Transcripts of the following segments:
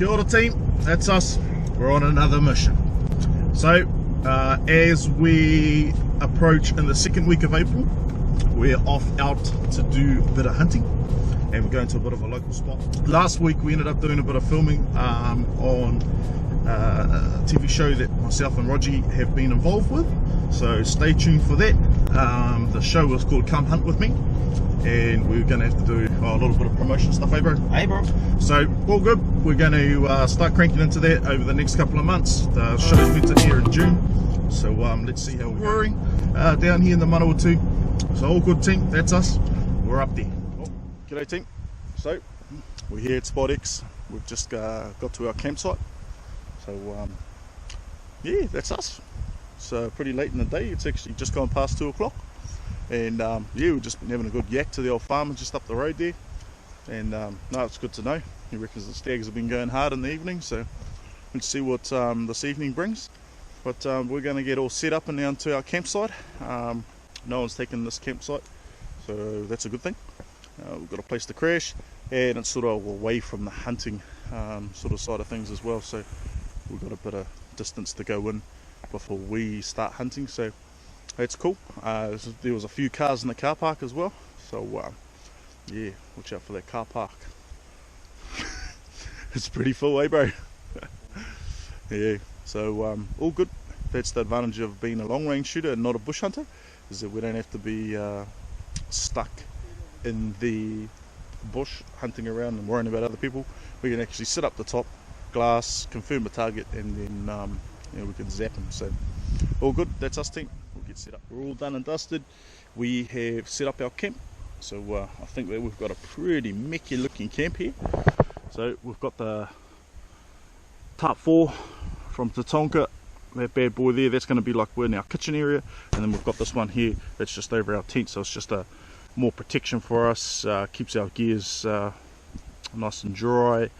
Kia ora team, that's us. We're on another mission. So as we approach in the second week of April, we're off out to do a bit of hunting, and we're going to a bit of a local spot. Last week we ended up doing a bit of filming on a TV show that myself and Rogee have been involved with, so stay tuned for that. The show was called Come Hunt With Me, and we're going to have to do a little bit of promotion stuff, hey bro? Hey bro. So all good, we're going to start cranking into that over the next couple of months. The show's meant to air in June, so let's see how we're going down here in the Manawatu. So all good team, that's us, we're up there. Oh, g'day team, so we're here at Spot X. We've just got to our campsite, so yeah, that's us. It's pretty late in the day, it's actually just gone past 2 o'clock, and yeah, we've just been having a good yak to the old farmer just up the road there, and no, it's good to know. He reckons the stags have been going hard in the evening, so let's see what this evening brings. But we're going to get all set up and down to our campsite. No one's taken this campsite, so that's a good thing. We've got a place to crash, and it's sort of away from the hunting sort of side of things as well, so we've got a bit of distance to go in before we start hunting, so that's cool. There was a few cars in the car park as well, so yeah, watch out for that car park. It's pretty full, eh bro? Yeah, so all good. That's the advantage of being a long range shooter and not a bush hunter, is that we don't have to be stuck in the bush hunting around and worrying about other people. We can actually sit up the top, glass, confirm a target, and then you know, we can zap them. So all good, that's us team. We'll get set up. We're all done and dusted. We have set up our camp, so I think that we've got a pretty mecky looking camp here. So we've got the tarp 4 from Tatonka, that bad boy there, that's going to be like we're in our kitchen area, and then we've got this one here that's just over our tent, so it's just a more protection for us, keeps our gears nice and dry,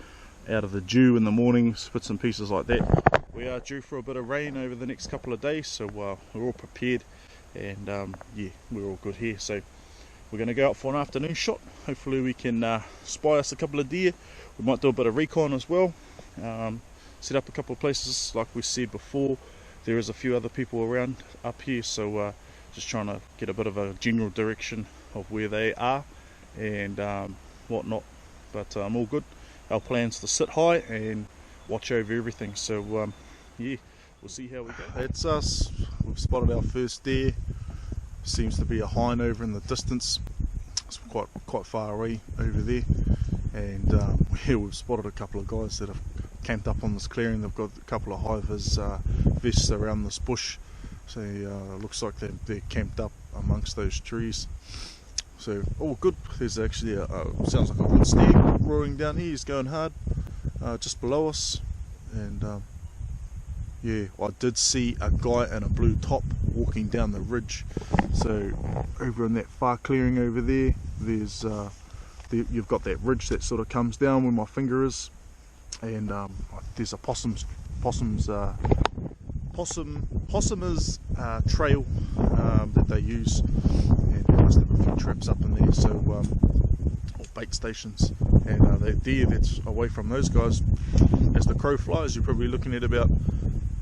out of the dew in the mornings, bits and pieces like that. We are due for a bit of rain over the next couple of days, so we're all prepared, and yeah, we're all good here. So we're going to go out for an afternoon shot. Hopefully we can spy us a couple of deer. We might do a bit of recon as well, set up a couple of places. Like we said before, there is a few other people around up here, so just trying to get a bit of a general direction of where they are and whatnot. But all good. Our plan's to sit high and watch over everything, so yeah, we'll see how we go. That's us. We've spotted our first deer. Seems to be a hind over in the distance. It's quite far away over there, and yeah, we've spotted a couple of guys that have camped up on this clearing. They've got a couple of hivers vests around this bush, so looks like they're camped up amongst those trees. So all good. There's actually sounds like a wood stag roaring down here. He's going hard just below us, and yeah, I did see a guy in a blue top walking down the ridge. So over in that far clearing over there, there's you've got that ridge that sort of comes down where my finger is, and there's a possumers trail that they use, and there must have a few traps up in there, so or bait stations, and that deer that's away from those guys, as the crow flies, you're probably looking at about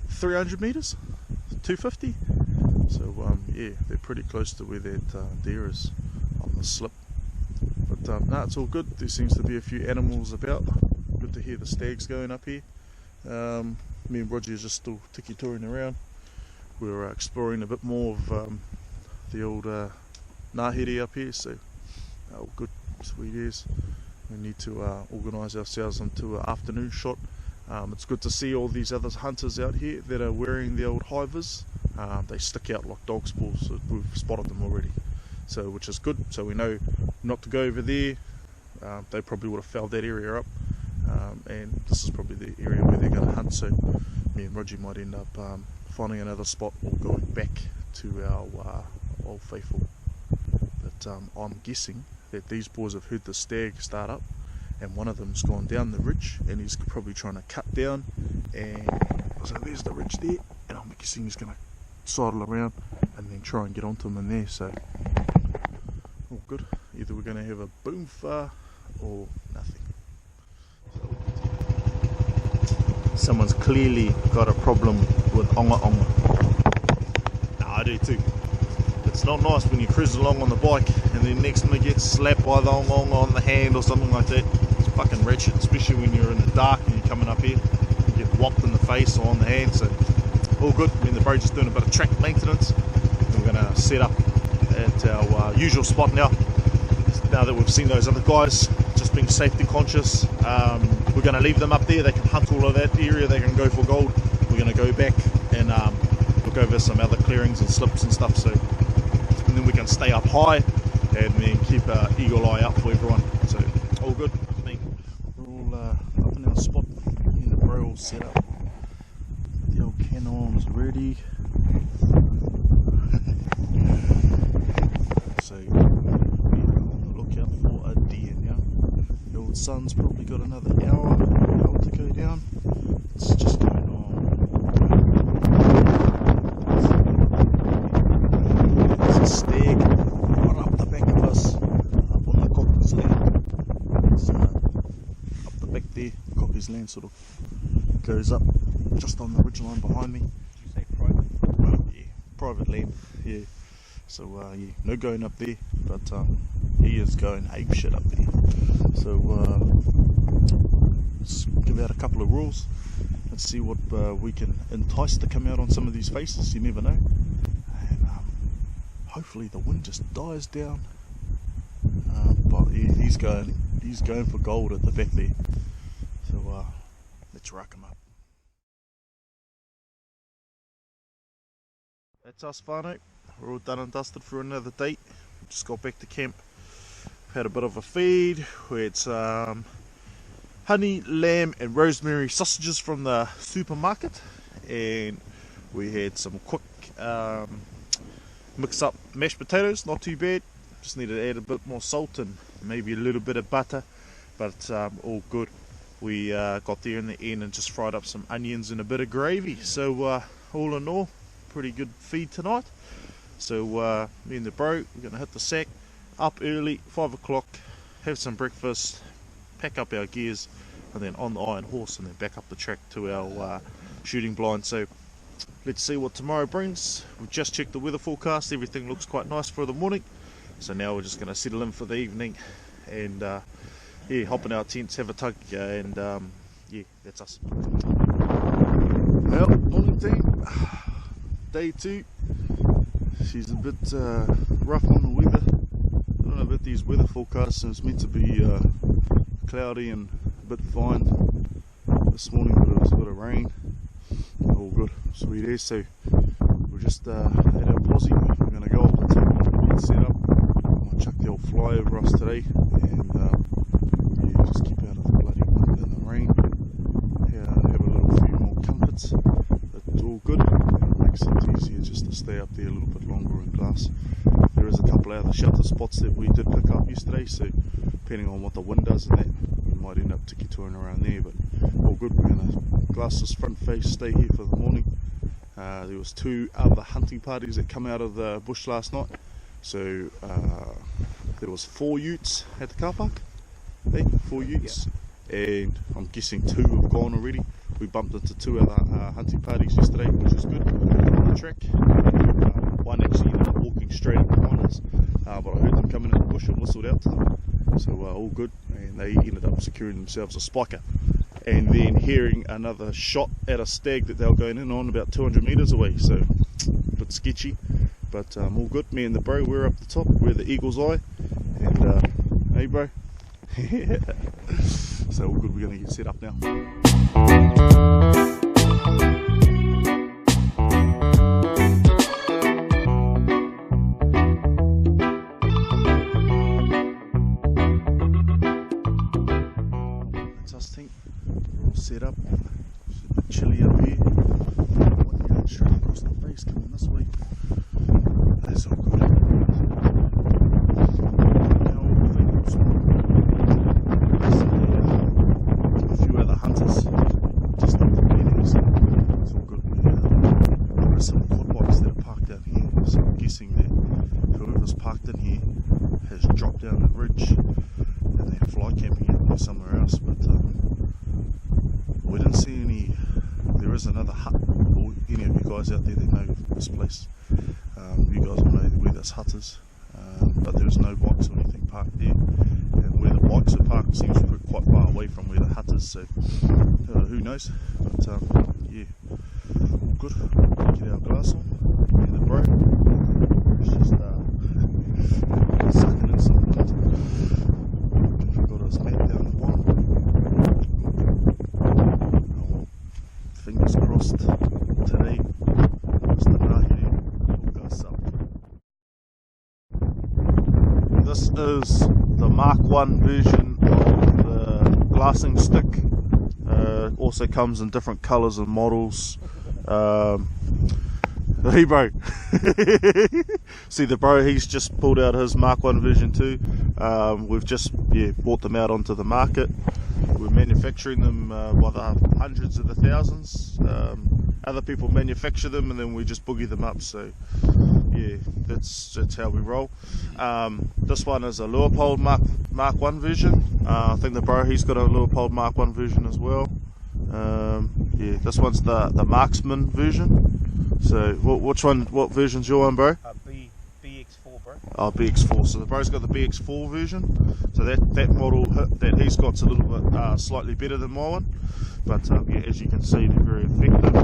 300 meters, 250. So yeah, they're pretty close to where that deer is on the slip. But no, it's all good. There seems to be a few animals about. Good to hear the stags going up here. Me and Rogee are just still tiki-touring around. We're exploring a bit more of the old Ngāhere up here, so all good, sweet as. We need to organise ourselves into an afternoon shot. It's good to see all these other hunters out here that are wearing the old hivers. They stick out like dog's paws, so we've spotted them already, so which is good. So we know not to go over there. They probably would have fouled that area up, and this is probably the area where they're going to hunt, so me and Rogee might end up finding another spot or going back to our old faithful. But I'm guessing that these boys have heard the stag start up, and one of them's gone down the ridge, and he's probably trying to cut down, and so there's the ridge there, and I'm guessing he's going to sidle around and then try and get onto him in there. So all good. Either we're going to have a boom far or nothing. So someone's clearly got a problem with onga onga. Nah, I do too. It's not nice when you cruise along on the bike and then next minute you get slapped by the onga onga on the hand or something like that. It's fucking wretched, especially when you're in the dark and you're coming up here. You get whopped in the face or on the hand, so all good. Me and the bro just doing a bit of track maintenance. We're going to set up at our usual spot now that we've seen those other guys, just being safety conscious. We're going to leave them up there. They can hunt all of that area, they can go for gold. We're going to go back and look over some other clearings and slips and stuff, so and then we can stay up high and then keep an eagle eye out for everyone. So all good. We're all up in our spot, and the bro all set up. The old canons ready. So we're on the lookout for a deer now. The old sun's probably got another hour to go down. It's just going on. There's a stag right up the back of us, up on the cocker's land. It's up the back there, the cocker's land sort of goes up just on the ridgeline behind me. Did you say private? Well, yeah, private land, yeah. So yeah, no going up there, but he is going ape shit up there. So let's give out a couple of rules. Let's see what we can entice to come out on some of these faces. You never know. And hopefully the wind just dies down. But yeah, he's going for gold at the back there. So let's rack him up. That's us, whānau. We're all done and dusted for another day. Just got back to camp. Had a bit of a feed. We had some honey, lamb and rosemary sausages from the supermarket, and we had some quick mix up mashed potatoes. Not too bad. Just needed to add a bit more salt and maybe a little bit of butter, but all good. We got there in the end and just fried up some onions and a bit of gravy. So all in all, pretty good feed tonight. So me and the bro, we're going to hit the sack up early, 5 o'clock, have some breakfast, pack up our gears, and then on the iron horse and then back up the track to our shooting blind. So let's see what tomorrow brings. We've just checked the weather forecast, everything looks quite nice for the morning. So now we're just going to settle in for the evening and yeah, hop in our tents, have a tug, and yeah, that's us. Well, morning team, day 2. She's a bit rough on the weather. I don't know about these weather forecasts. It's meant to be cloudy and a bit fine this morning, but it was a bit of rain. All good, sweet as. So we're just at our posse. We're going to go up the top, get set up. Might chuck the old fly over us today, and yeah, just keep out of the bloody wind and the rain. Have a little few more comforts. It's all good. Makes it easier just to stay up there a little bit longer in glass. There is a couple of other shelter spots that we did pick up yesterday, so depending on what the wind does and that, we might end up tiki-touring around there, but all good. We're going to glass this front face, stay here for the morning. There was 2 other hunting parties that come out of the bush last night, so there was 4 utes at the car park. Hey, 4 utes, and I'm guessing 2 have gone already. We bumped into 2 other hunting parties yesterday, which was good on the track. One actually ended up walking straight up behind us, but I heard them coming in the bush and whistled out to them. So all good, and they ended up securing themselves a spiker. And then hearing another shot at a stag that they were going in on about 200 metres away, so a bit sketchy, but all good. Me and the bro, we're up the top, we're the eagle's eye, and hey bro. So all good, we're going to get set up now. That's us, think. We're all set up. It's a bit chilly up here. Wind going straight across the face, coming this way. That's all good. A few other hunters just up the meetings. It's all good. There are some quad bikes that are parked down here, so I'm guessing that whoever's parked in here has dropped down the ridge and they're fly camping out there somewhere else. But we didn't see any is another hut, or any of you guys out there that know this place, you guys will know where this hut is, but there's no bikes or anything parked there, and where the bikes are parked seems quite far away from where the hut is, so who knows, but yeah, all good. Get our glass on, and the bro is just sucking in some wind. Got his mat down the bottom. Fingers crossed today Mr. Rogee will hook us up. This is the Mark 1 version of the glassing stick. Also comes in different colours and models. Hey bro, see the bro, he's just pulled out his Mark 1 version too. We've just brought them out onto the market. We're manufacturing them by the hundreds of the thousands. Other people manufacture them and then we just boogie them up, so yeah, that's how we roll. This one is a Leopold Mark 1 version. I think the bro, he's got a Leopold Mark 1 version as well. Yeah, this one's the Marksman version. So what version's your one, bro? BX4, bro. Oh, BX4. So the bro's got the BX4 version. So that model that he's got's a little bit slightly better than my one. But yeah, as you can see, they're very effective.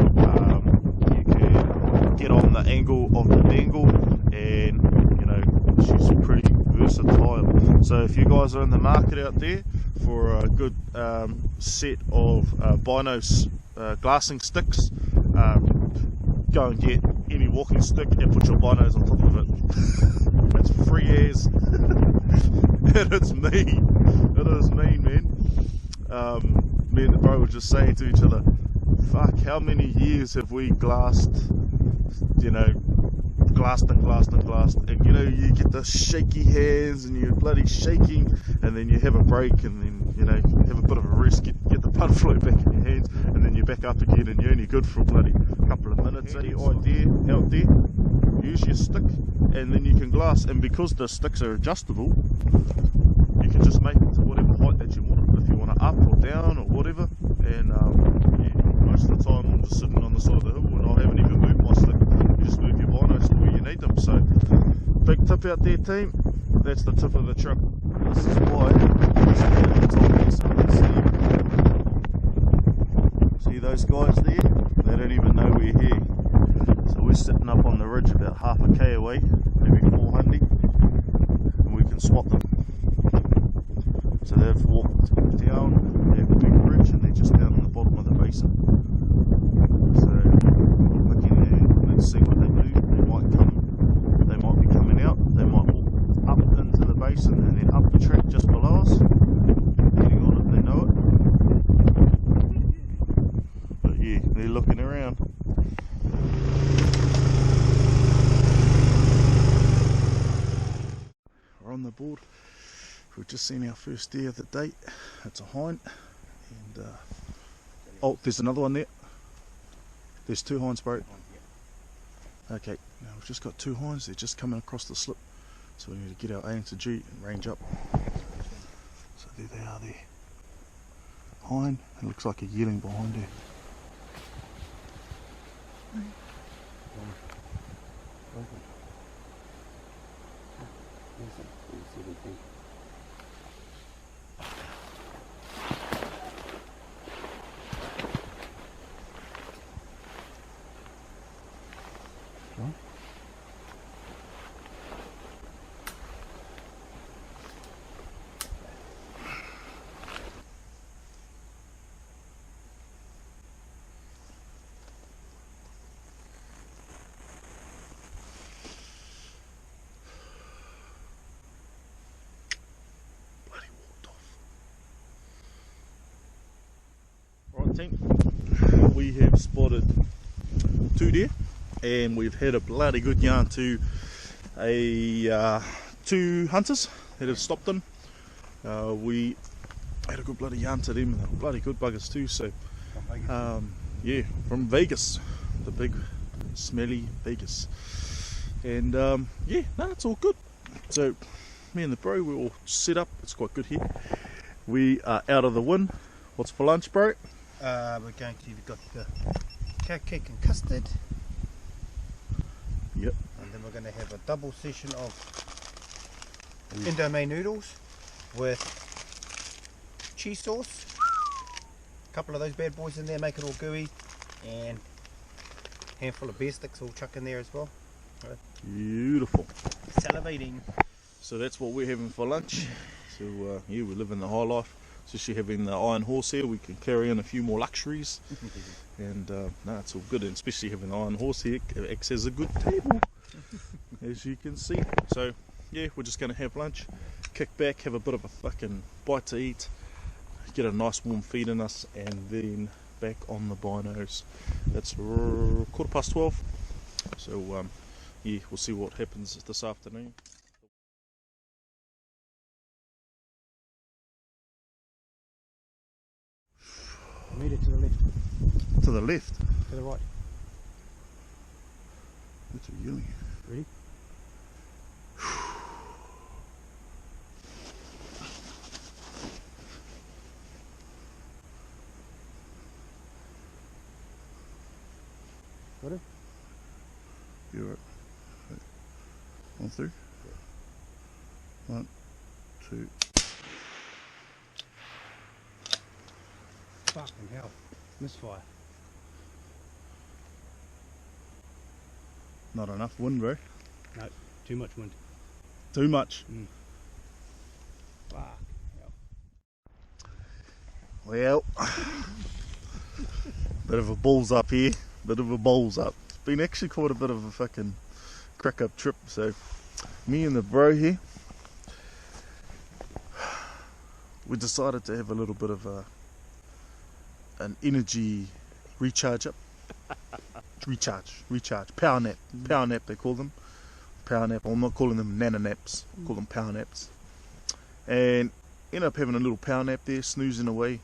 You can get on the angle of the dangle, and you know, she's pretty versatile. So if you guys are in the market out there for a good set of binos glassing sticks, go and get any walking stick and put your binos on top of it. It's free as and it's mean. It is mean, man. Me and the bro were just saying to each other, fuck, how many years have we glassed, you know, glassed, and you know, you get the shaky hands and you're bloody shaking, and then you have a break, and then, you know, have a bit of a rest, get the blood flow back in your hands, and then you're back up again and you're only good for a bloody couple of minutes. The idea out there, use your stick and then you can glass, and because the sticks are adjustable, you can just make it to whatever height that you want, if you want it up or down or whatever. And yeah, most of the time I'm just sitting on the side of the hill and I haven't even moved my stick. You just move your binos to where you need them. So big tip out there, team, that's the tip of the trip. This is why see those guys there? They don't even know we're here. So we're sitting up on the ridge about half a k away, maybe 400, and we can spot them. So they've walked down that big ridge and they're just down on the bottom of the basin. So we're looking there, let's see what they do. They might be coming out, they might walk up into the basin and then up the track just below us, depending on if they know it. But yeah, they're looking around. We're on the board. We've just seen our first deer of the day. It's a hind, and oh, there's another one there. There's two hinds, bro. Okay, now we've just got two hinds. They're just coming across the slip, so we need to get our A into G and range up. So there they are there. Hind. It looks like a yearling behind there. We have spotted two deer, and we've had a bloody good yarn to two hunters that have stopped in. We had a good bloody yarn to them, and they were bloody good buggers too. So yeah, from Vegas, the big smelly Vegas, and yeah, no, it's all good. So me and the bro, we're all set up. It's quite good here. We are out of the wind. What's for lunch, bro? We're going to, we've got cow cake and custard. Yep. And then we're going to have a double session of Indomie noodles with cheese sauce. A couple of those bad boys in there, make it all gooey, and a handful of beer sticks all chuck in there as well. Beautiful. Salivating. So that's what we're having for lunch. So yeah, we live in the high life. Especially having the iron horse here, we can carry in a few more luxuries. And no, it's all good, and especially having the iron horse here, it acts as a good table, as you can see. So yeah, we're just going to have lunch, kick back, have a bit of a fucking bite to eat, get a nice warm feed in us, and then back on the binos. It's 12:15. So yeah, we'll see what happens this afternoon. Meter to the left. To the left. To the right. That's a yelling. Ready? Got it? You're right. On through. Yeah. 1, 2. Fucking hell. Misfire. Not enough wind, bro. No, too much wind. Too much. Fuck hell. Well, bit of a balls up here. Bit of a balls up. It's been actually quite a bit of a fucking crack up trip. So, me and the bro here, we decided to have a little bit of an energy recharge up. Recharge. Power nap they call them. Power nap. I'm not calling them nana naps. I call them power naps. And end up having a little power nap there, snoozing away.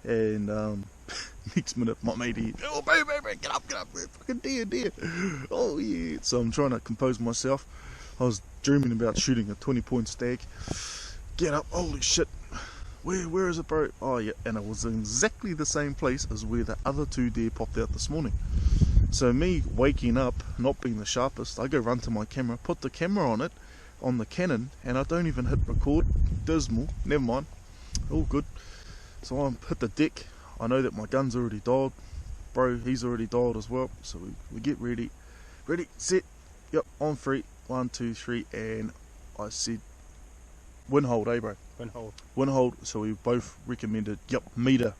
And next minute my mate here, oh baby, get up, fucking deer. Oh yeah. So I'm trying to compose myself. I was dreaming about shooting a 20-point stag. Get up, holy shit. Where is it, bro? Oh yeah, and it was in exactly the same place as where the other 2 deer popped out this morning. So me waking up, not being the sharpest, I go run to my camera, put the camera on it, on the Canon, and I don't even hit record. Dismal. Never mind. All good. So I hit the deck. I know that my gun's already dialed. Bro, he's already dialed as well. So we get ready. Ready, set. Yep, on 3. 1, 2, 3, and I said, wind hold, eh, bro? Wind hold. So we both recommended, yep, meter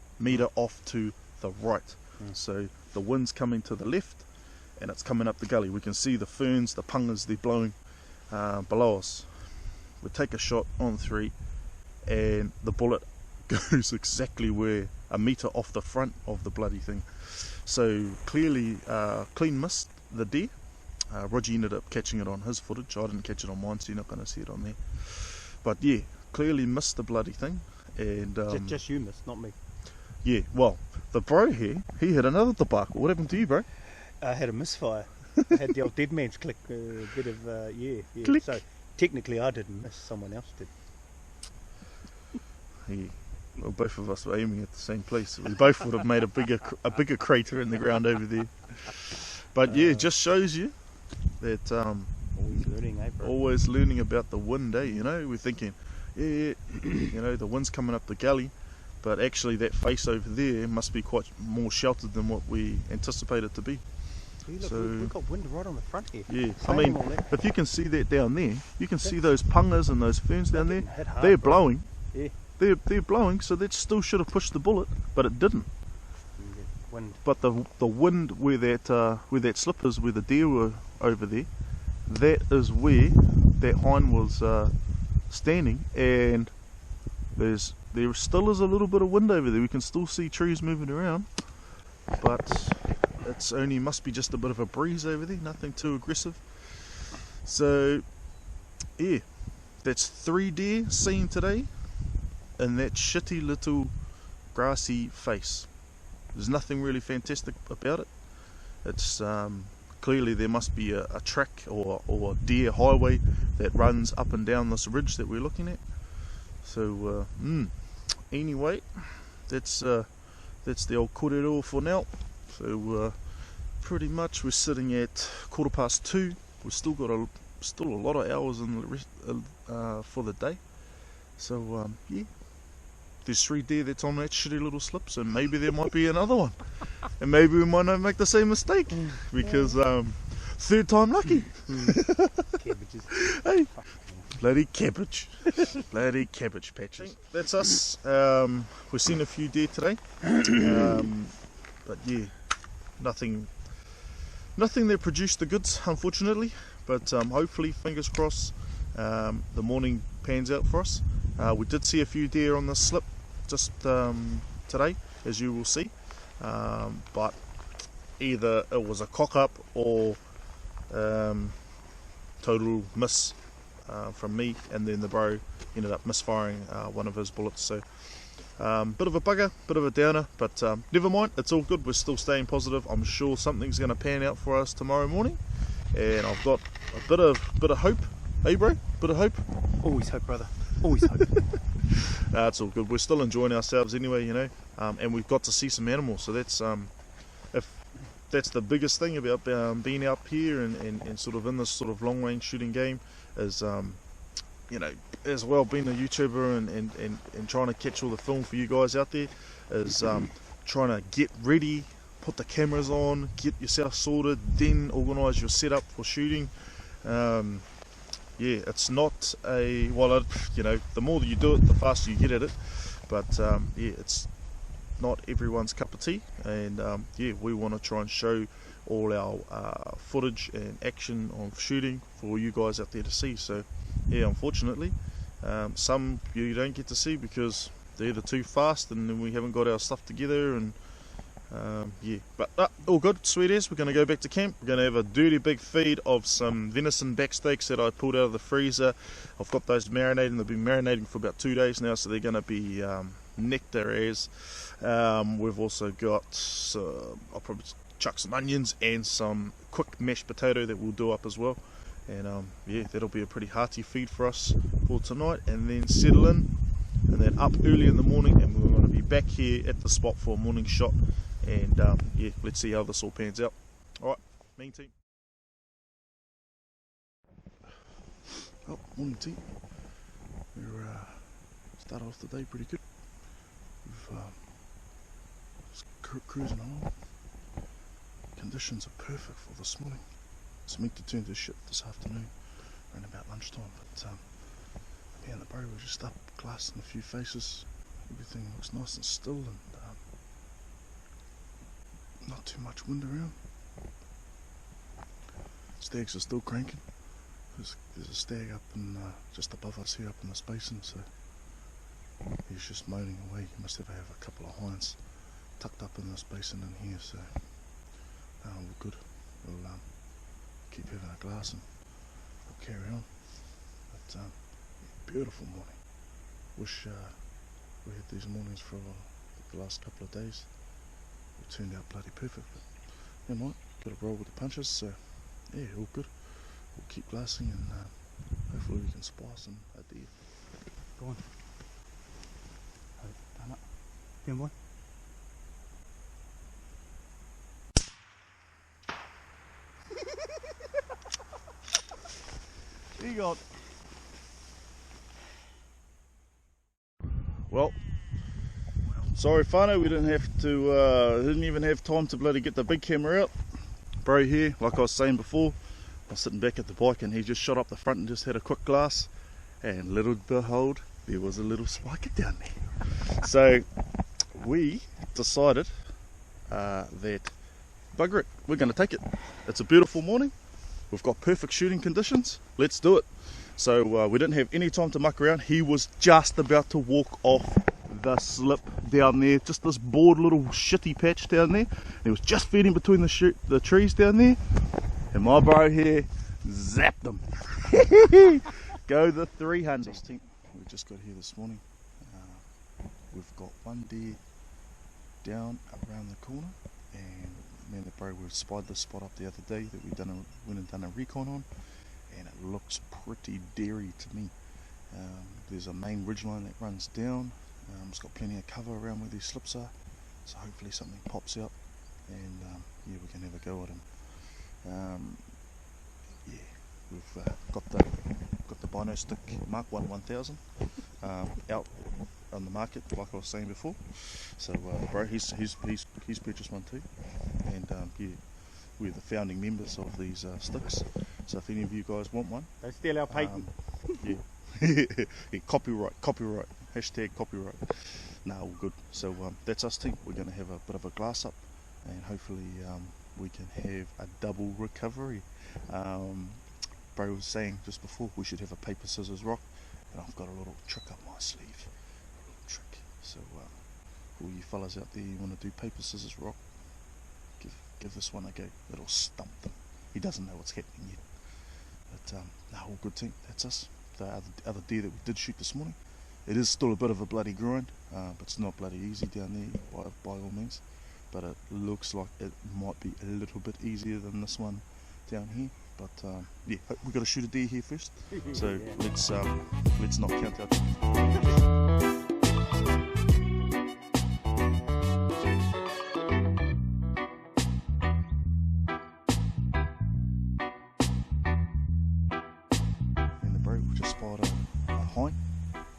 off to the right. So the wind's coming to the left, and it's coming up the gully. We can see the ferns, the pungas, they're blowing below us. We take a shot on 3, and the bullet goes exactly where a meter off the front of the bloody thing. So clearly, clean missed the deer. Rogee ended up catching it on his footage. I didn't catch it on mine, so you're not going to see it on there. But yeah, clearly missed the bloody thing. And just you missed, not me. Yeah, well, the bro here, he had another debacle. What happened to you, bro? I had a misfire. I had the old dead man's click, a bit of, yeah. Click. So technically I didn't miss, someone else did. Yeah. Well, both of us were aiming at the same place. We both would have made a bigger crater in the ground over there. But yeah, it just shows you that Always learning, eh, bro? always learning about the wind, eh? You know, we're thinking, yeah, you know, the wind's coming up the gully, but actually that face over there must be quite more sheltered than what we anticipated it to be. See, look, So- we've got wind right on the front here. Yeah, I Saying mean, all that, if you can see that down there, you can see those pungas and those ferns down there. getting hit hard, They're bro. blowing. Yeah. They're blowing, so that still should have pushed the bullet, but it didn't. Wind. But the wind where that slip is, where the deer were over there, that is where that hind was standing, and there still is a little bit of wind over there. We can still see trees moving around, but it's only must be just a bit of a breeze over there, nothing too aggressive. So yeah, that's 3 deer seen today in that shitty little grassy face. There's nothing really fantastic about it. It's clearly there must be a track or a deer highway that runs up and down this ridge that we're looking at. So anyway, that's the old korero for now. So pretty much we're sitting at 2:15. We've still got a lot of hours in the rest, for the day. So yeah, there's 3 deer that's on that shitty little slip, so maybe there might be another one, and maybe we might not make the same mistake because third time lucky. Cabbages. Hey, bloody cabbage, bloody cabbage patches. That's us. We've seen a few deer today, but yeah, nothing that produced the goods, unfortunately. But hopefully, fingers crossed, the morning pans out for us. We did see a few deer on the slip just today, as you will see, but either it was a cock up or total miss from me, and then the bro ended up misfiring one of his bullets. So bit of a bugger, bit of a downer, but never mind, it's all good. We're still staying positive. I'm sure something's going to pan out for us tomorrow morning, and I've got a bit of hope. Hey bro, bit of hope. Always hope, brother. Always hope. It's all good. We're still enjoying ourselves anyway, you know, and we've got to see some animals. So that's that's the biggest thing about being out here and sort of in this sort of long range shooting game is you know, as well being a YouTuber and trying to catch all the film for you guys out there is trying to get ready, put the cameras on, get yourself sorted, then organise your setup for shooting. Yeah, it's not a, well, you know, the more that you do it, the faster you get at it, but yeah, it's not everyone's cup of tea, and yeah, we want to try and show all our footage and action of shooting for you guys out there to see. So yeah, unfortunately some you don't get to see because they're either too fast and then we haven't got our stuff together, and yeah, but all good, sweet as. We're going to go back to camp. We're going to have a dirty big feed of some venison back steaks that I pulled out of the freezer. I've got those marinating. They've been marinating for about 2 days now, so they're going to be nectar as. We've also got I'll probably chuck some onions and some quick mashed potato that we'll do up as well, and yeah, that'll be a pretty hearty feed for us for tonight, and then settle in, and then up early in the morning, and we're going to be back here at the spot for a morning shot, and yeah, let's see how this all pans out. Alright, main team. Oh, morning team. We're start off the day pretty good. We've just cruising along. Conditions are perfect for this morning. It's meant to turn to shit this afternoon around about lunchtime, but me and the bro were just up glassing a few faces. Everything looks nice and still, and not too much wind around. Stags are still cranking. There's a stag up in just above us here up in this basin, so he's just moaning away. He must have a couple of hinds tucked up in this basin in here, so we're good. We'll keep having a glass and we'll carry on. But beautiful morning. Wish we had these mornings for the last couple of days. It turned out bloody perfect, but never mind, got to roll with the punches, so yeah, all good. We'll keep glassing, and hopefully we can spy some a deer. Go on. Done it. Down, boy. You got. Well, sorry whānau, we didn't even have time to bloody get the big camera out. Bro here, like I was saying before, I was sitting back at the bike and he just shot up the front and just had a quick glass, and little behold, there was a little spiker down there. So we decided that bugger it, we're going to take it. It's a beautiful morning, we've got perfect shooting conditions, let's do it. So we didn't have any time to muck around. He was just about to walk off the slip down there, just this bored little shitty patch down there. He was just feeding between the trees down there, and my bro here zapped him. Go the 300. We just got here this morning. We've got one deer down around the corner, and me and the bro we spied this spot up the other day that we went and done a recon on, and it looks pretty dairy to me. There's a main ridgeline that runs down. It's got plenty of cover around where these slips are, so hopefully something pops out. and yeah, we can have a go at him. Yeah, we've got the Bino stick Mark 1 1000 out on the market, like I was saying before. So bro, he's purchased one too, and yeah, we're the founding members of these sticks. So if any of you guys want one, Don't steal our patent. yeah. Yeah, copyright, hashtag copyright. No, all good. So that's us team. We're going to have a bit of a glass up, and hopefully we can have a double recovery. Bro was saying just before we should have a paper, scissors, rock, and I've got a little trick up my sleeve. A little trick. So all you fellas out there, you want to do paper, scissors, rock, give this one a go. It'll stump them. He doesn't know what's happening yet. But no, all good team. That's us. The other deer that we did shoot this morning, it is still a bit of a bloody grind, but it's not bloody easy down there by all means. But it looks like it might be a little bit easier than this one down here. But yeah, we've got to shoot a deer here first. So yeah. let's not count our time. Just spotted a hind.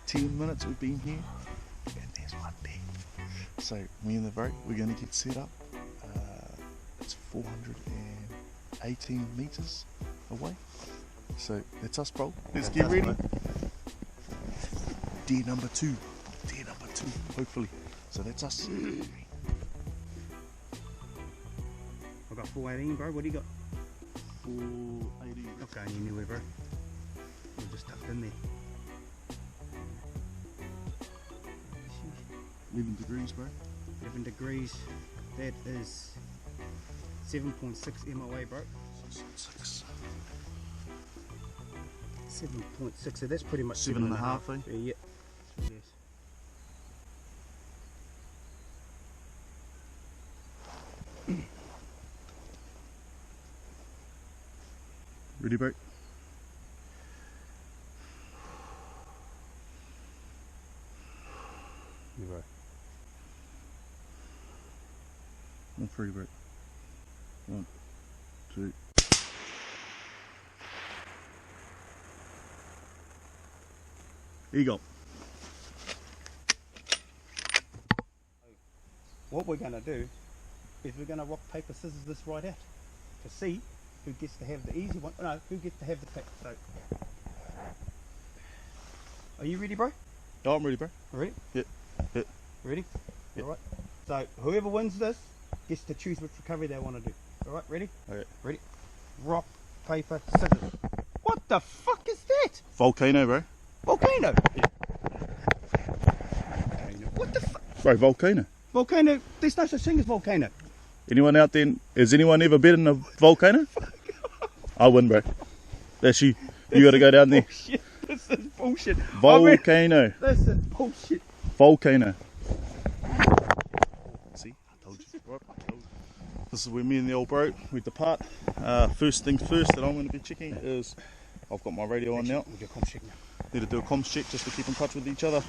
10 minutes we've been here, and there's one there. So me and the boat, we're going to get set up. It's 418 meters away. So that's us, bro. Let's get ready. Mate. Deer number two, hopefully. So that's us. I've got 418, bro. What do you got? 480. Not going anywhere, bro. We're just tucked in there. 11 degrees, bro. 11 degrees. That is 7.6 MOA, bro. 6. 7.6. So that's pretty much 7.5, eh? Yeah. Yes. Ready, bro? Right. On 3, bro. 1, 2. Here you go. What we're going to do is we're going to rock, paper, scissors this right out to see who gets to have the easy one. No, who gets to have the pick. So, are you ready, bro? Oh, I'm ready, bro. Ready? Yep. Yep. Ready? Yep. Alright. So whoever wins this gets to choose which recovery they want to do. Alright, ready? Okay. Ready? Rock, paper, scissors. What the fuck is that? Volcano, bro. Volcano? Yeah. What the fuck? Bro, volcano. Volcano? There's no such thing as volcano. Anyone out there, has anyone ever been in a volcano? I win, bro. That's you. You got to go down there. Bullshit. This is bullshit. Volcano. This is bullshit. Volcano. See, I told you. Right, I told you. This is where me and the old bro, we depart. First things first that I'm going to be checking is, I've got my radio on now. We'll do a comms check now. Need to do a comms check just to keep in touch with each other.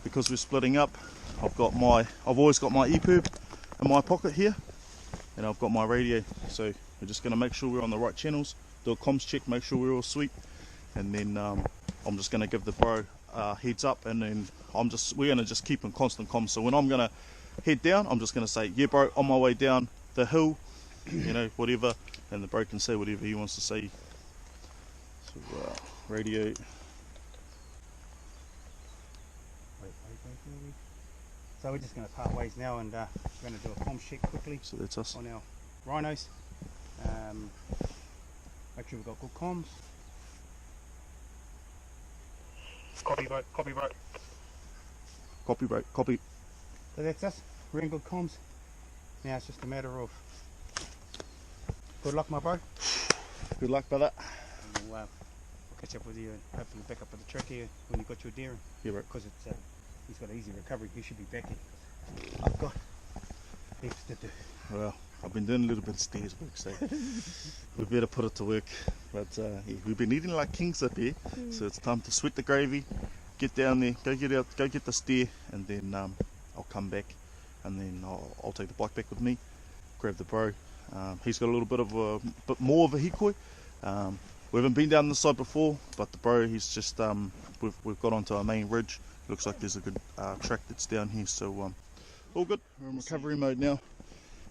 Because we're splitting up, I've always got my EPIRB in my pocket here. And I've got my radio. So we're just going to make sure we're on the right channels. Do a comms check, make sure we're all sweet. And then I'm just going to give the bro heads up, and then we're going to just keep in constant comms. So when I'm going to head down, I'm just going to say, yeah bro, on my way down the hill, you know, whatever, and the bro can say whatever he wants to say. So radio. So we're just going to part ways now, and we're going to do a comms check quickly. So that's us. On our rhinos. Make sure we've got good comms. Copy, bro. Copy, bro. Copy, bro. Copy. So that's us. We're in good comms. Now it's just a matter of good luck, my bro. Good luck, brother. And we'll catch up with you and hopefully back up with the truck here when you got your deer in. Yeah, bro. Because he's got an easy recovery. He should be back in. I've got heaps to do. Well, I've been doing a little bit of stairs work, so we better put it to work. But yeah, we've been eating like kings up here, so it's time to sweat the gravy, get down there, go get the steer, and then I'll come back, and then I'll take the bike back with me, grab the bro. He's got a little bit more of a hikoi. We haven't been down this side before, but the bro, he's just we've got onto our main ridge. Looks like there's a good track that's down here, so all good. We're in recovery mode now.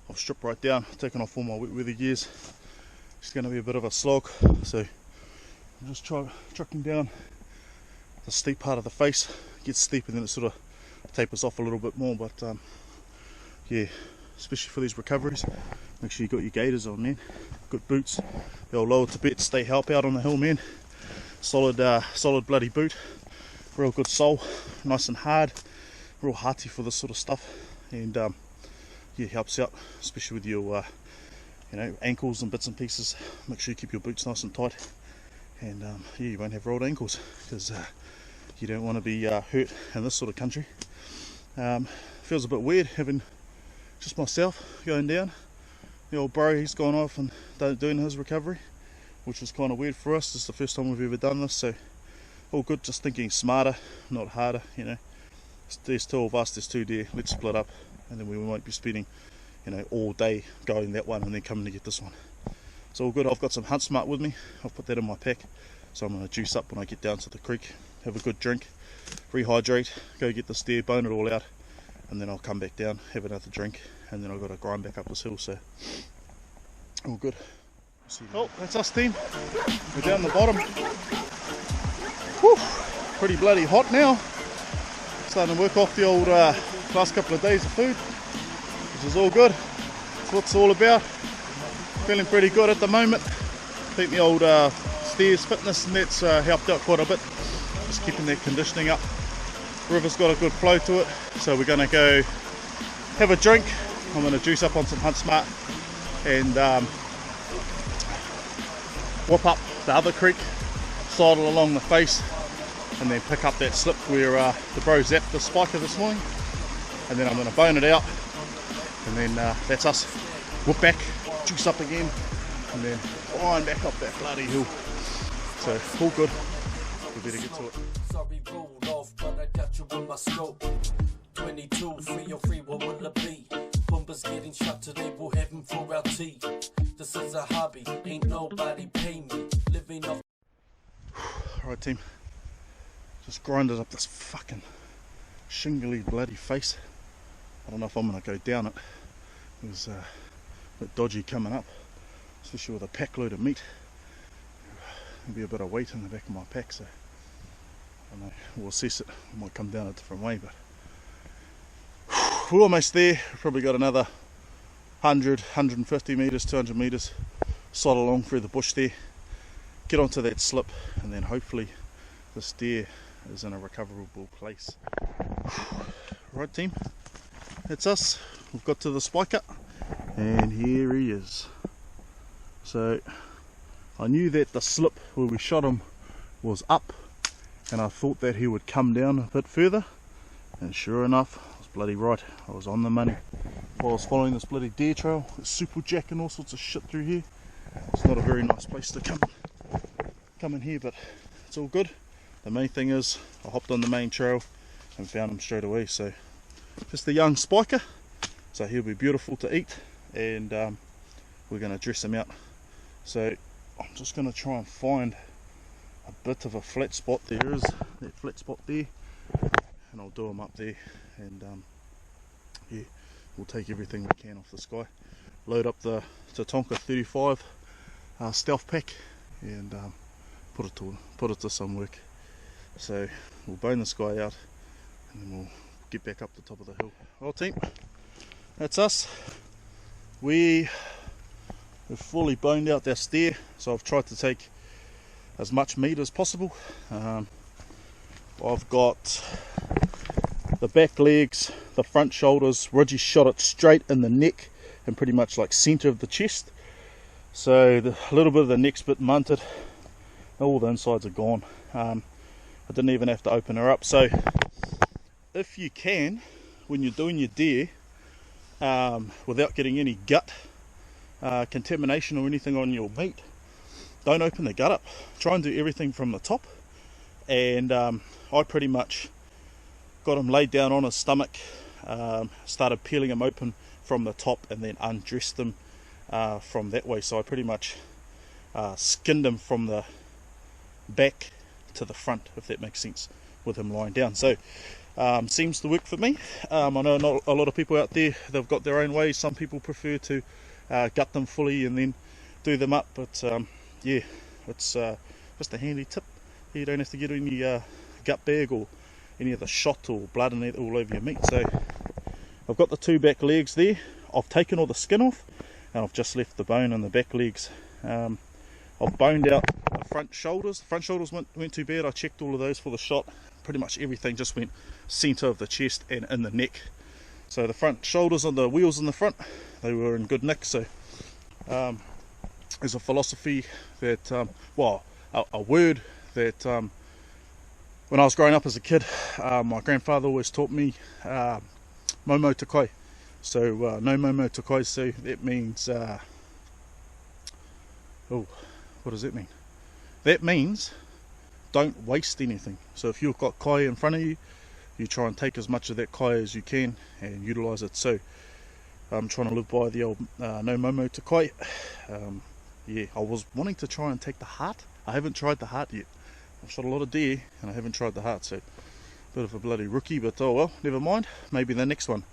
I've stripped right down, taken off all my wet weather gears. It's going to be a bit of a slog, so I'm just trucking down the steep part of the face. It gets steep and then it sort of tapers off a little bit more, but yeah, especially for these recoveries, make sure you got your gaiters on, man. Good boots, they'll lower Tibet, stay help out on the hill, man. Solid bloody boot, real good sole, nice and hard, real hearty for this sort of stuff, and yeah, helps out, especially with your you know, ankles and bits and pieces. Make sure you keep your boots nice and tight, and yeah, you won't have rolled ankles, because you don't want to be hurt in this sort of country. Feels a bit weird having just myself going down. The old bro, he's gone off and doing his recovery, which was kind of weird for us. This is the first time we've ever done this, so all good. Just thinking smarter, not harder, you know. There's two of us, there's two deer, let's split up, and then we won't be spending, you know, all day going that one and then coming to get this one. It's all good. I've got some Hunt Smart with me. I've put that in my pack, so I'm going to juice up when I get down to the creek, have a good drink, rehydrate, go get this deer, bone it all out, and then I'll come back down, have another drink, and then I've got to grind back up this hill, so all good. Oh, that's us, team. We're down the bottom. Whew, pretty bloody hot now. Starting to work off the old last couple of days of food, which is all good. That's what it's all about. Feeling pretty good at the moment. I think the old stairs fitness and that's helped out quite a bit. Just keeping that conditioning up. River's got a good flow to it, so we're going to go have a drink. I'm going to juice up on some Hunt Smart and whip up the other creek, sidle along the face, and then pick up that slip where the bro zapped the spiker this morning, and then I'm going to bone it out, and then that's us. Whip back, juice up again, and then grind back up that bloody hill. So all good. We better get to it. Sorry, rolled off, but I got you in my scope. 22, 303, what will it be? Pumbaa's getting shot today, we'll have him for our tea. This is a hobby, ain't nobody pay me. Living off. Alright, team. Just grinded up this fucking shingly bloody face. I don't know if I'm going to go down it. It was a bit dodgy coming up, especially with a pack load of meat. There'll be a bit of weight in the back of my pack, so I don't know, we'll assess it. It might come down a different way, but we're almost there. We've probably got another 100, 150 metres, 200 metres, slide along through the bush there, get onto that slip, and then hopefully this deer is in a recoverable place. Right, team, that's us. We've got to the spiker, and here he is. So I knew that the slip where we shot him was up, and I thought that he would come down a bit further, and sure enough, I was bloody right. I was on the money. While I was following this bloody deer trail, there's super jack and all sorts of shit through here. It's not a very nice place to come in here, but it's all good. The main thing is I hopped on the main trail and found him straight away. So just a young spiker, so he'll be beautiful to eat, and we're going to dress him out. So I'm just going to try and find a bit of a flat spot. There is that flat spot there, and I'll do him up there, and yeah, we'll take everything we can off this guy, load up the Tatonka 35 stealth pack, and put it to some work. So we'll bone this guy out, and then we'll get back up the top of the hill. Well, team, that's us. We've fully boned out that steer, so I've tried to take as much meat as possible. I've got the back legs, the front shoulders. Rogee shot it straight in the neck and pretty much like centre of the chest, so a little bit of the neck's bit munted. All the insides are gone. I didn't even have to open her up. So if you can, when you're doing your deer, without getting any gut contamination or anything on your meat, don't open the gut up. Try and do everything from the top. And I pretty much got him laid down on his stomach, started peeling him open from the top and then undressed them from that way. So I pretty much skinned him from the back to the front, if that makes sense, with him lying down. So seems to work for me. I know not a lot of people out there, they've got their own ways. Some people prefer to gut them fully and then do them up, but yeah, it's just a handy tip. You don't have to get any gut bag or any of the shot or blood and that all over your meat. So I've got the two back legs there. I've taken all the skin off and I've just left the bone on the back legs. I've boned out the front shoulders. The front shoulders weren't too bad. I checked all of those for the shot. Pretty much everything just went centre of the chest and in the neck. So the front shoulders and the wheels in the front, they were in good nick. So there's a philosophy that, well, a word that when I was growing up as a kid, my grandfather always taught me, momo takai. So no momo takai, so that means, oh, what does that mean? That means don't waste anything. So if you've got kai in front of you, you try and take as much of that kai as you can and utilise it. So I'm trying to live by the old no momo takai. Yeah, I was wanting to try and take the heart. I haven't tried the heart yet. I've shot a lot of deer and I haven't tried the heart, so bit of a bloody rookie, but oh well, never mind, maybe the next one.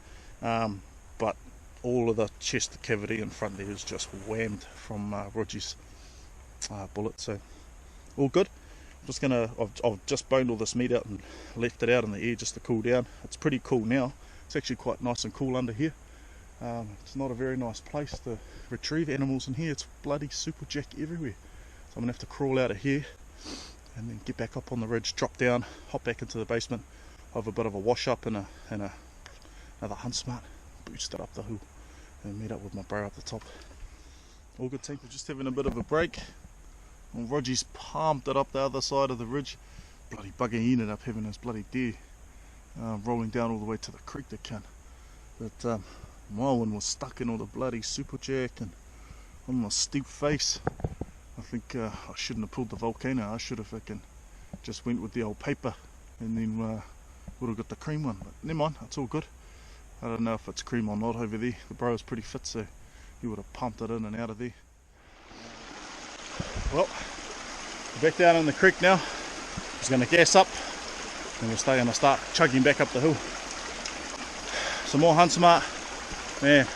But all of the chest cavity in front there is just whammed from Rogee's bullet, so all good. I'm just gonna, I've just boned all this meat out and left it out in the air just to cool down. It's pretty cool now. It's actually quite nice and cool under here. It's not a very nice place to retrieve animals in here. It's bloody super jack everywhere. So I'm gonna have to crawl out of here and then get back up on the ridge, drop down, hop back into the basement, have a bit of a wash up and another hunt smart, boost it up the hill and meet up with my bro up the top. All good team. We're just having a bit of a break. Well, Rogee's palmed it up the other side of the ridge. Bloody bugger, he ended up having his bloody deer rolling down all the way to the creek, the cunt. But my one was stuck in all the bloody super jack and on my steep face. I think I shouldn't have pulled the volcano. I should have just went with the old paper and then would have got the cream one. But never mind, it's all good. I don't know if it's cream or not over there. The bro was pretty fit, so he would have pumped it in and out of there. Well, we're back down in the creek now. Just going to gas up and we're going to start chugging back up the hill. Some more hunt smart. Man,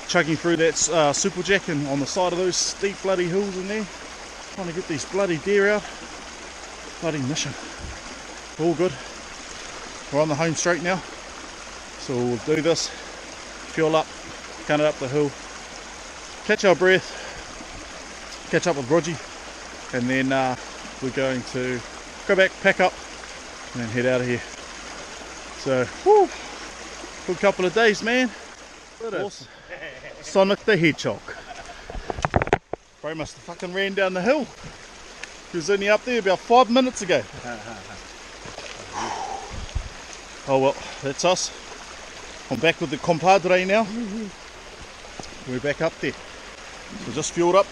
chugging through that super jack and on the side of those steep bloody hills in there, trying to get these bloody deer out. Bloody mission. All good. We're on the home straight now, so we'll do this, fuel up, gun it up the hill, catch our breath, catch up with Rogee, and then we're going to go back, pack up, and then head out of here. So, whew, good couple of days, man. Awesome. Sonic the Hedgehog. Bro must have fucking ran down the hill. He was only up there about 5 minutes ago. Oh well, that's us. I'm back with the compadre now. We're back up there. So just fueled up.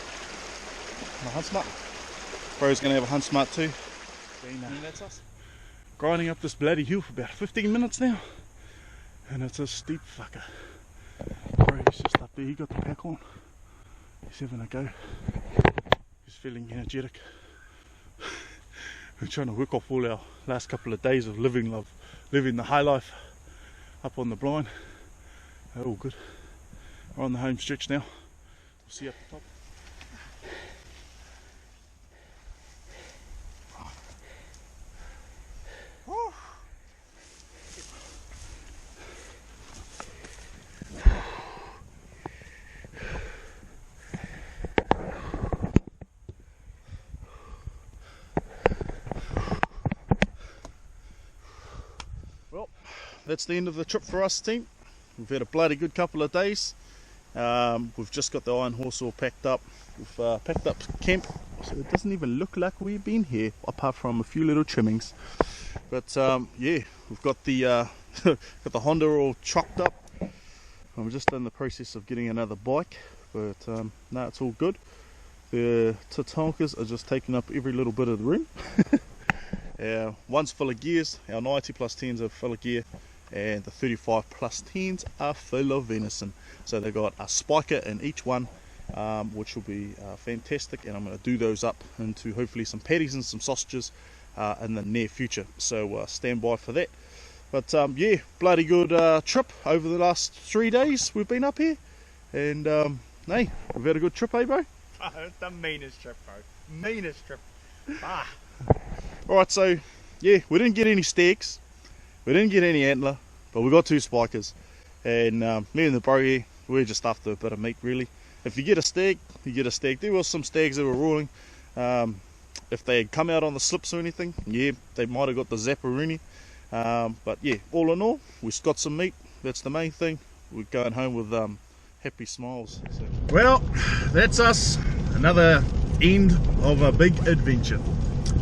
My hunt smart. Bro's going to have a hunt smart too. And that's us. Grinding up this bloody hill for about 15 minutes now. And it's a steep fucker. Bro's just up there, he got the pack on. He's having a go. He's feeling energetic. We're trying to work off all our last couple of days of living the high life up on the blind. All good. We're on the home stretch now. We'll see you up the top. That's the end of the trip for us, team. We've had a bloody good couple of days. We've just got the iron horse all packed up. We've packed up camp, so it doesn't even look like we've been here, apart from a few little trimmings. But yeah, we've got the got the Honda all trucked up. I'm just in the process of getting another bike, but no, it's all good. The Tatankas are just taking up every little bit of the room. One's full of gears, our 90 plus 10s are full of gear. and the 35 plus 10s are full of venison. So they got a spiker in each one, which will be fantastic, and I'm going to do those up into hopefully some patties and some sausages in the near future. So stand by for that. But yeah, bloody good trip over the last 3 days we've been up here, and hey, we've had a good trip, eh bro? The meanest trip, bro. Meanest trip. Alright, so yeah, we didn't get any stags, we didn't get any antler, but we got 2 spikers, and me and the bro here, we're just after a bit of meat really. If you get a stag, you get a stag. There were some stags that were ruling. If they had come out on the slips or anything, yeah, they might have got the zapparoonie. But yeah, all in all, we've got some meat. That's the main thing. We're going home with happy smiles. So. Well, that's us. Another end of a big adventure.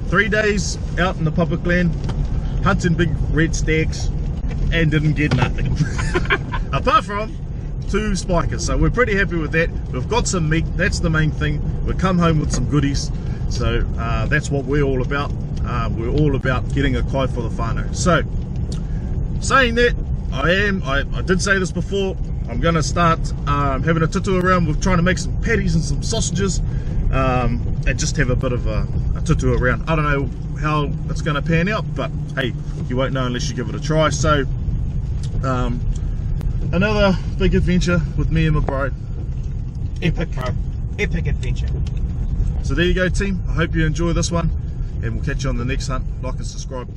3 days out in the public land, hunting big red stags, and didn't get nothing. Apart from 2 spikers, so we're pretty happy with that. We've got some meat, that's the main thing. We've come home with some goodies, so that's what we're all about. We're all about getting a kai for the whānau. So, saying that, I did say this before, I'm going to start having a tutu around with trying to make some patties and some sausages, and just have a bit of a tutu around. I don't know how it's going to pan out, but hey, you won't know unless you give it a try. So, another big adventure with me and my bro. Epic, bro. Epic adventure. So there you go, team. I hope you enjoy this one, and we'll catch you on the next hunt. Like and subscribe.